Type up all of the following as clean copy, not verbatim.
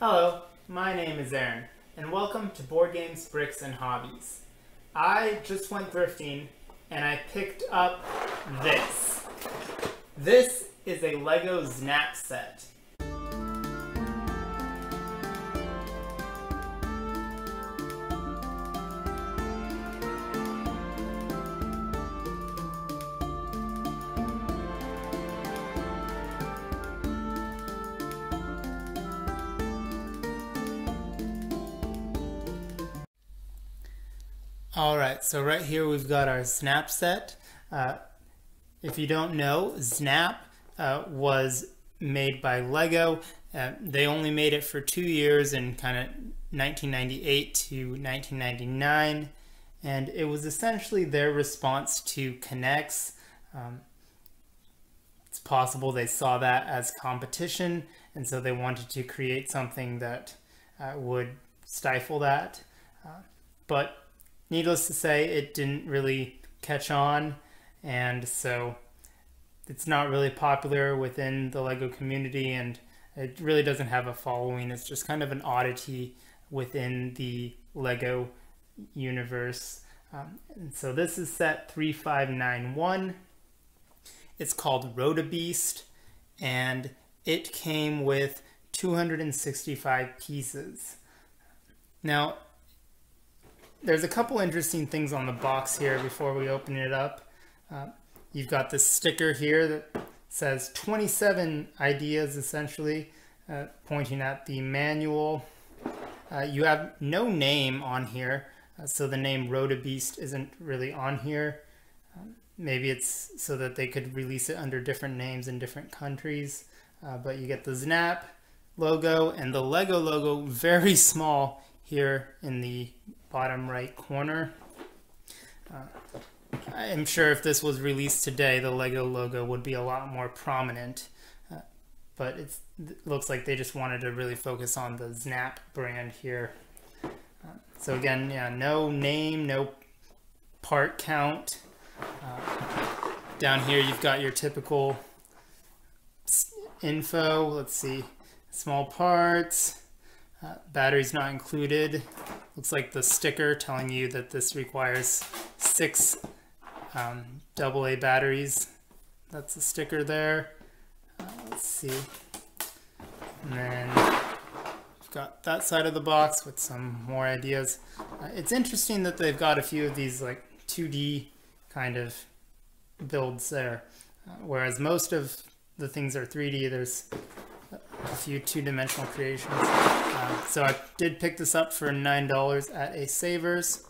Hello, my name is Aaron, and welcome to Board Games, Bricks, and Hobbies. I just went thrifting, and I picked up this. This is a Lego Znap set. Alright, so right here we've got our Znap set. If you don't know, Znap was made by Lego. They only made it for 2 years in kind of 1998 to 1999, and it was essentially their response to K'NEX. It's possible they saw that as competition, and so they wanted to create something that would stifle that. But needless to say, it didn't really catch on, and so it's not really popular within the Lego community, and it really doesn't have a following. It's just kind of an oddity within the Lego universe. And so this is set 3591. It's called Rotabeast, and it came with 265 pieces. Now, there's a couple interesting things on the box here before we open it up. You've got this sticker here that says 27 ideas, essentially, pointing at the manual. You have no name on here, so the name Rotabeast isn't really on here. Maybe it's so that they could release it under different names in different countries. But you get the Znap logo and the Lego logo very small here in the bottom right corner. I'm sure if this was released today, the Lego logo would be a lot more prominent, but it looks like they just wanted to really focus on the Znap brand here. So again, yeah, no name, no part count. Down here you've got your typical info. Let's see, small parts. Batteries not included. Looks like the sticker telling you that this requires 6 AA batteries. That's the sticker there. Let's see. And then we've got that side of the box with some more ideas. It's interesting that they've got a few of these like 2D kind of builds there. Whereas most of the things are 3D, there's a few two-dimensional creations. So I did pick this up for $9 at a Savers.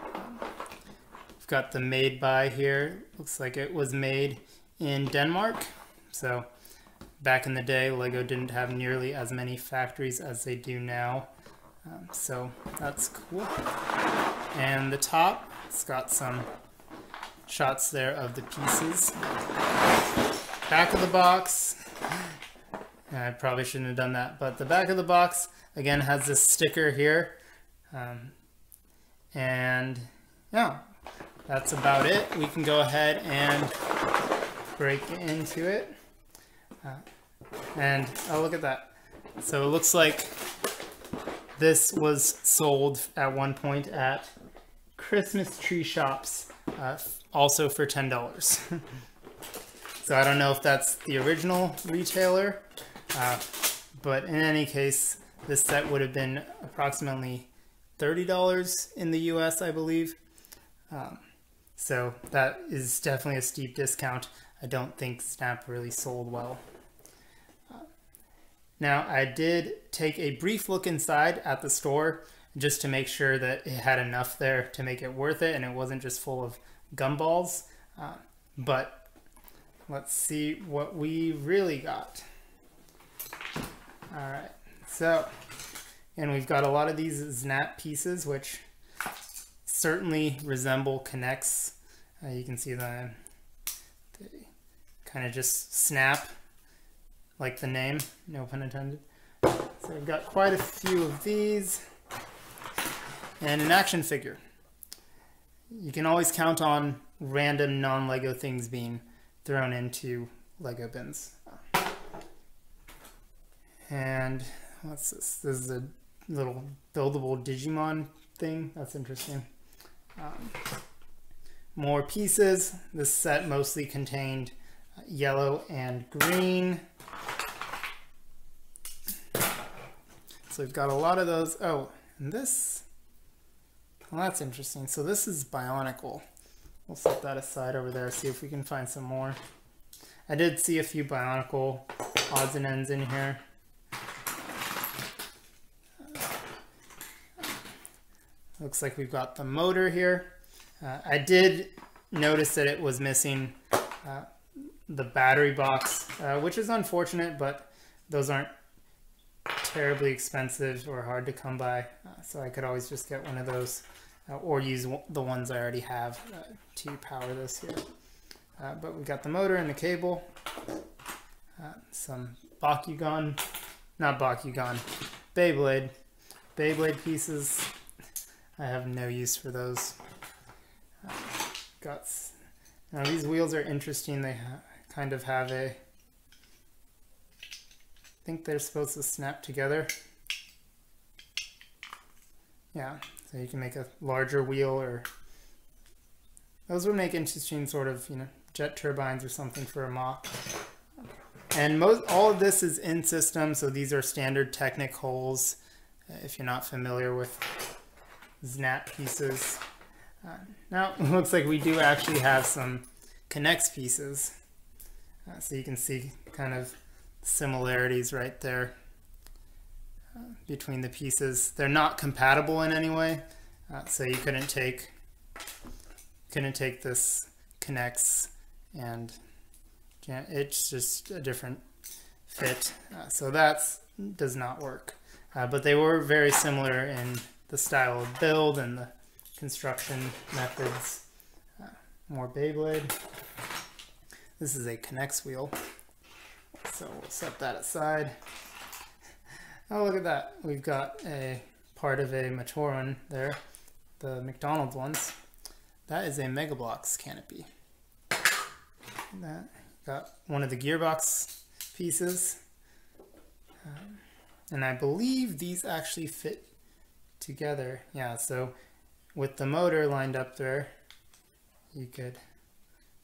We've got the made by here. Looks like it was made in Denmark. So back in the day, Lego didn't have nearly as many factories as they do now. So that's cool. And the top, it's got some shots there of the pieces. Back of the box. I probably shouldn't have done that, but the back of the box again has this sticker here, and yeah, that's about it. We can go ahead and break into it, and oh, look at that. So it looks like this was sold at one point at Christmas tree shops, also for $10. So I don't know if that's the original retailer, but in any case, this set would have been approximately $30 in the US, I believe. So that is definitely a steep discount. I don't think Znap really sold well. Now, I did take a brief look inside at the store just to make sure that it had enough there to make it worth it and it wasn't just full of gumballs. But let's see what we really got. Alright, so, and we've got a lot of these Znap pieces, which certainly resemble K'NEX. You can see them, they kind of just snap, like the name, no pun intended. So we've got quite a few of these, and an action figure. You can always count on random non-Lego things being thrown into Lego bins. And what's this? This is a little buildable Digimon thing. That's interesting. More pieces. This set mostly contained yellow and green. So we've got a lot of those. Oh, and this, well, that's interesting. So this is Bionicle. We'll set that aside over there, see if we can find some more. I did see a few Bionicle odds and ends in here. Looks like we've got the motor here. I did notice that it was missing the battery box, which is unfortunate, but those aren't terribly expensive or hard to come by. So I could always just get one of those or use the ones I already have to power this here. But we got the motor and the cable, some Bakugan, not Bakugan, Beyblade pieces. I have no use for those. Now these wheels are interesting. They kind of have I think they're supposed to snap together. Yeah, so you can make a larger wheel, or those would make interesting sort of, you know, jet turbines or something for a mop. And all of this is in system, so these are standard Technic holes. If you're not familiar with Znap pieces. Now it looks like we do actually have some Connects pieces, so you can see kind of similarities right there between the pieces. They're not compatible in any way, so you couldn't take this Connects and it's just a different fit, so that does not work. But they were very similar in the style of build and the construction methods. More Beyblade. This is a Connects wheel, so we'll set that aside. Oh, look at that. We've got a part of a Matoran there, the McDonald's ones. That is a Mega Bloks canopy. That got one of the gearbox pieces. And I believe these actually fit together. Yeah, so with the motor lined up there, you could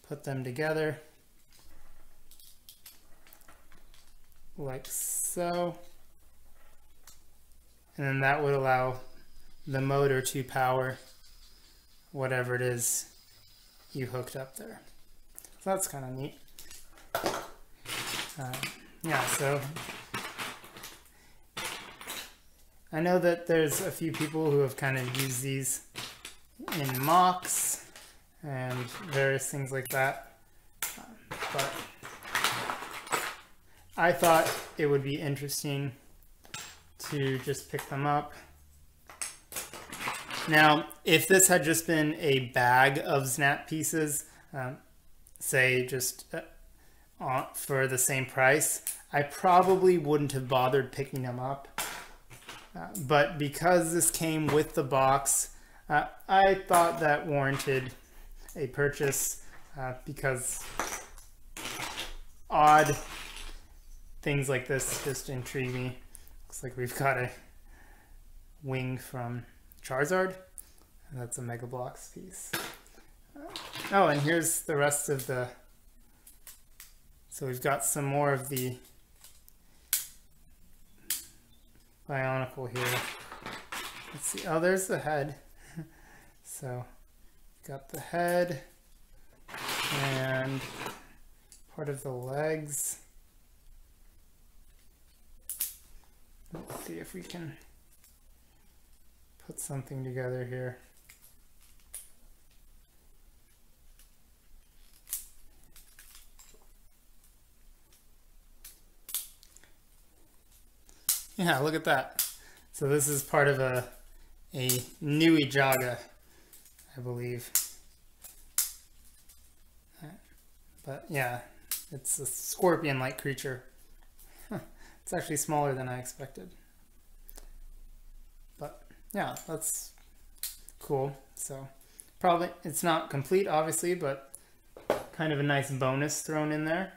put them together like so. And then that would allow the motor to power whatever it is you hooked up there. So that's kind of neat. Yeah, so I know that there's a few people who have kind of used these in mocks and various things like that, but I thought it would be interesting to just pick them up. Now, if this had just been a bag of Znap pieces, say just for the same price, I probably wouldn't have bothered picking them up. But because this came with the box, I thought that warranted a purchase, because odd things like this just intrigue me. Looks like we've got a wing from Charizard. That's a Mega Bloks piece. Oh, and here's the rest of the... So we've got some more of the Bionicle here. Let's see. Oh, there's the head. So got the head and part of the legs. Let's see if we can put something together here. Yeah, look at that. So this is part of a Nui Jaga, I believe. But yeah, it's a scorpion-like creature. It's actually smaller than I expected. But yeah, that's cool. So probably, it's not complete obviously, but kind of a nice bonus thrown in there.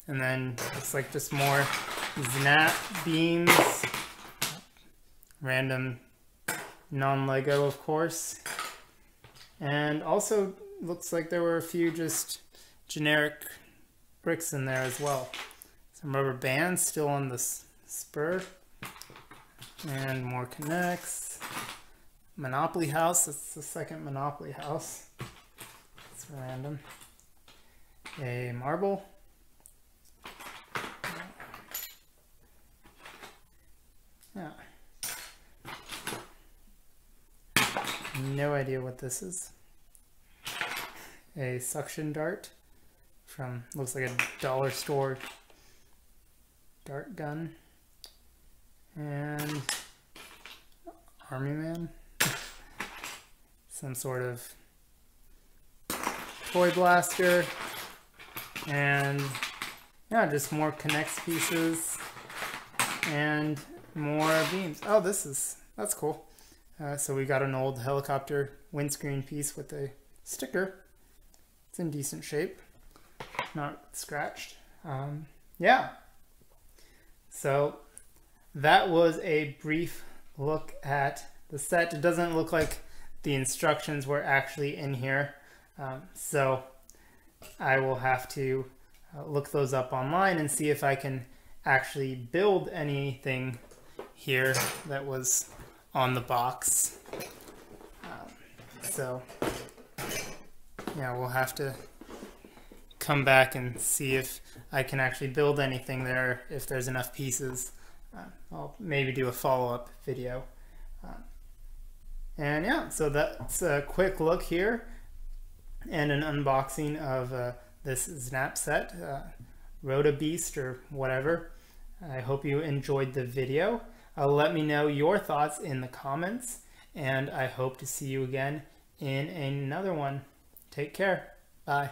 And then it's like just more Znap beams, random non-Lego, of course, and also looks like there were a few just generic bricks in there as well. Some rubber bands still on the spur, and more connects. Monopoly house, that's the second Monopoly house. It's random. A marble. Yeah. No idea what this is. A suction dart from, looks like a dollar store dart gun. And army man. Some sort of toy blaster. And yeah, just more connects pieces and more beams. Oh, that's cool. So we got an old helicopter windscreen piece with a sticker. It's in decent shape, not scratched. Yeah. So that was a brief look at the set. It doesn't look like the instructions were actually in here. So I will have to look those up online and see if I can actually build anything here that was on the box. So yeah, we'll have to come back and see if I can actually build anything there, if there's enough pieces. I'll maybe do a follow-up video. And yeah, so that's a quick look here and an unboxing of this Znap set, Rotabeast or whatever. I hope you enjoyed the video. Let me know your thoughts in the comments, and I hope to see you again in another one. Take care. Bye.